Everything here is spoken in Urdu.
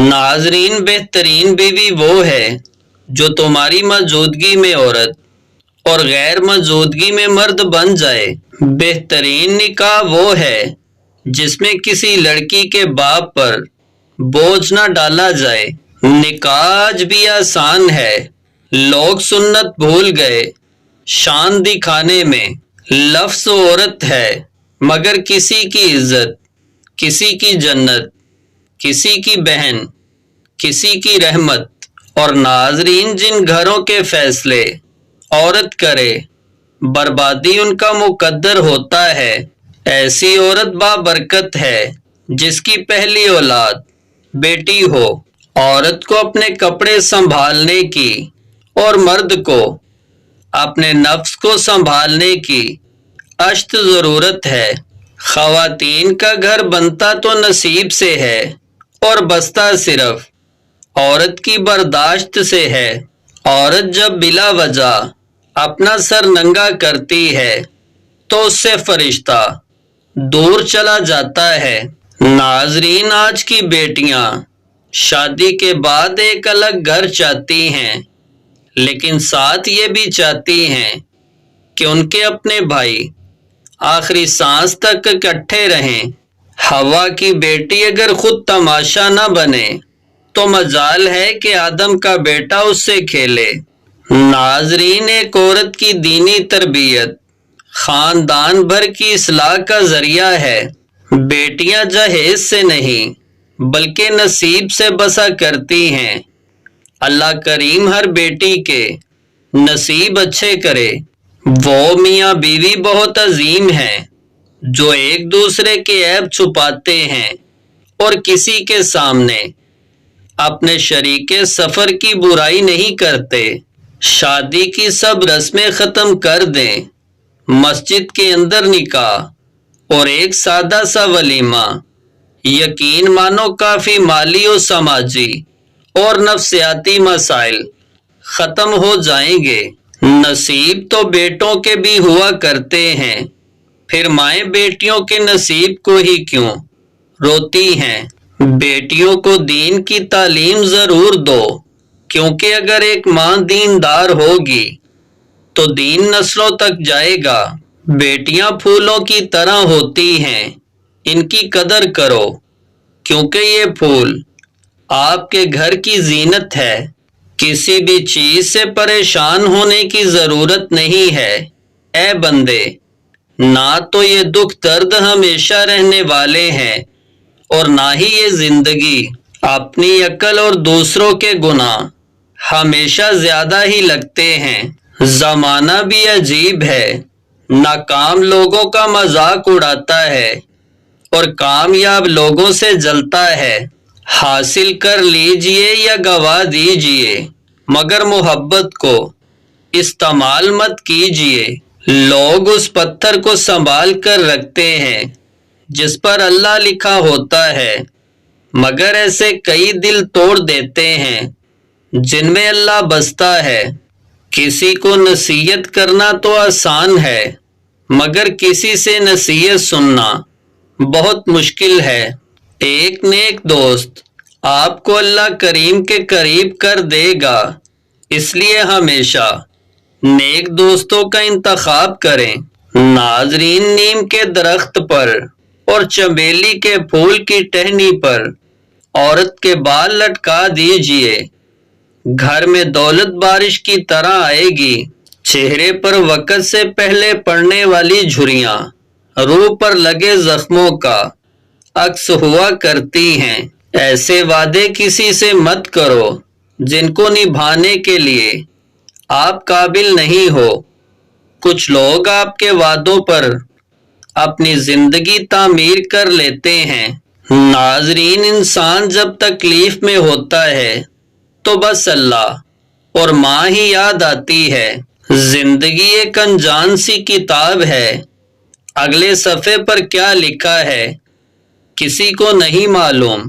ناظرین، بہترین بیوی وہ ہے جو تمہاری موجودگی میں عورت اور غیر موجودگی میں مرد بن جائے۔ بہترین نکاح وہ ہے جس میں کسی لڑکی کے باپ پر بوجھ نہ ڈالا جائے۔ نکاح آج بھی آسان ہے، لوگ سنت بھول گئے شان دکھانے میں۔ لفظ عورت ہے مگر کسی کی عزت، کسی کی جنت، کسی کی بہن، کسی کی رحمت۔ اور ناظرین، جن گھروں کے فیصلے عورت کرے بربادی ان کا مقدر ہوتا ہے۔ ایسی عورت بابرکت ہے جس کی پہلی اولاد بیٹی ہو۔ عورت کو اپنے کپڑے سنبھالنے کی اور مرد کو اپنے نفس کو سنبھالنے کی اشد ضرورت ہے۔ خواتین کا گھر بنتا تو نصیب سے ہے اور بستا صرف عورت کی برداشت سے ہے۔ عورت جب بلا وجہ اپنا سر ننگا کرتی ہے تو اس سے فرشتہ دور چلا جاتا ہے۔ ناظرین، آج کی بیٹیاں شادی کے بعد ایک الگ گھر چاہتی ہیں، لیکن ساتھ یہ بھی چاہتی ہیں کہ ان کے اپنے بھائی آخری سانس تک اکٹھے رہیں۔ حوا کی بیٹی اگر خود تماشا نہ بنے تو مجال ہے کہ آدم کا بیٹا اس سے کھیلے۔ ناظرین، ایک عورت کی دینی تربیت خاندان بھر کی اصلاح کا ذریعہ ہے۔ بیٹیاں جہیز سے نہیں بلکہ نصیب سے بسا کرتی ہیں۔ اللہ کریم ہر بیٹی کے نصیب اچھے کرے۔ وہ میاں بیوی بہت عظیم ہیں جو ایک دوسرے کے عیب چھپاتے ہیں اور کسی کے سامنے اپنے شریک سفر کی برائی نہیں کرتے۔ شادی کی سب رسمیں ختم کر دیں، مسجد کے اندر نکاح اور ایک سادہ سا ولیمہ، یقین مانو کافی مالی و سماجی اور نفسیاتی مسائل ختم ہو جائیں گے۔ نصیب تو بیٹوں کے بھی ہوا کرتے ہیں، پھر مائیں بیٹیوں کے نصیب کو ہی کیوں روتی ہیں۔ بیٹیوں کو دین کی تعلیم ضرور دو، کیونکہ اگر ایک ماں دیندار ہوگی تو دین نسلوں تک جائے گا۔ بیٹیاں پھولوں کی طرح ہوتی ہیں، ان کی قدر کرو، کیونکہ یہ پھول آپ کے گھر کی زینت ہے۔ کسی بھی چیز سے پریشان ہونے کی ضرورت نہیں ہے اے بندے، نہ تو یہ دکھ درد ہمیشہ رہنے والے ہیں اور نہ ہی یہ زندگی۔ اپنی عقل اور دوسروں کے گناہ ہمیشہ زیادہ ہی لگتے ہیں۔ زمانہ بھی عجیب ہے، ناکام لوگوں کا مذاق اڑاتا ہے اور کامیاب لوگوں سے جلتا ہے۔ حاصل کر لیجئے یا گوا دیجئے، مگر محبت کو استعمال مت کیجئے۔ لوگ اس پتھر کو سنبھال کر رکھتے ہیں جس پر اللہ لکھا ہوتا ہے، مگر ایسے کئی دل توڑ دیتے ہیں جن میں اللہ بستا ہے۔ کسی کو نصیحت کرنا تو آسان ہے، مگر کسی سے نصیحت سننا بہت مشکل ہے۔ ایک نیک دوست آپ کو اللہ کریم کے قریب کر دے گا، اس لیے ہمیشہ نیک دوستوں کا انتخاب کریں۔ ناظرین، نیم کے درخت پر اور چمیلی کے پھول کی ٹہنی پر عورت کے بال لٹکا دیجئے، گھر میں دولت بارش کی طرح آئے گی۔ چہرے پر وقت سے پہلے پڑنے والی جھریاں روح پر لگے زخموں کا عکس ہوا کرتی ہیں۔ ایسے وعدے کسی سے مت کرو جن کو نبھانے کے لیے آپ قابل نہیں ہو۔ کچھ لوگ آپ کے وعدوں پر اپنی زندگی تعمیر کر لیتے ہیں۔ ناظرین، انسان جب تکلیف میں ہوتا ہے تو بس اللہ اور ماں ہی یاد آتی ہے۔ زندگی ایک انجان سی کتاب ہے، اگلے صفحے پر کیا لکھا ہے کسی کو نہیں معلوم۔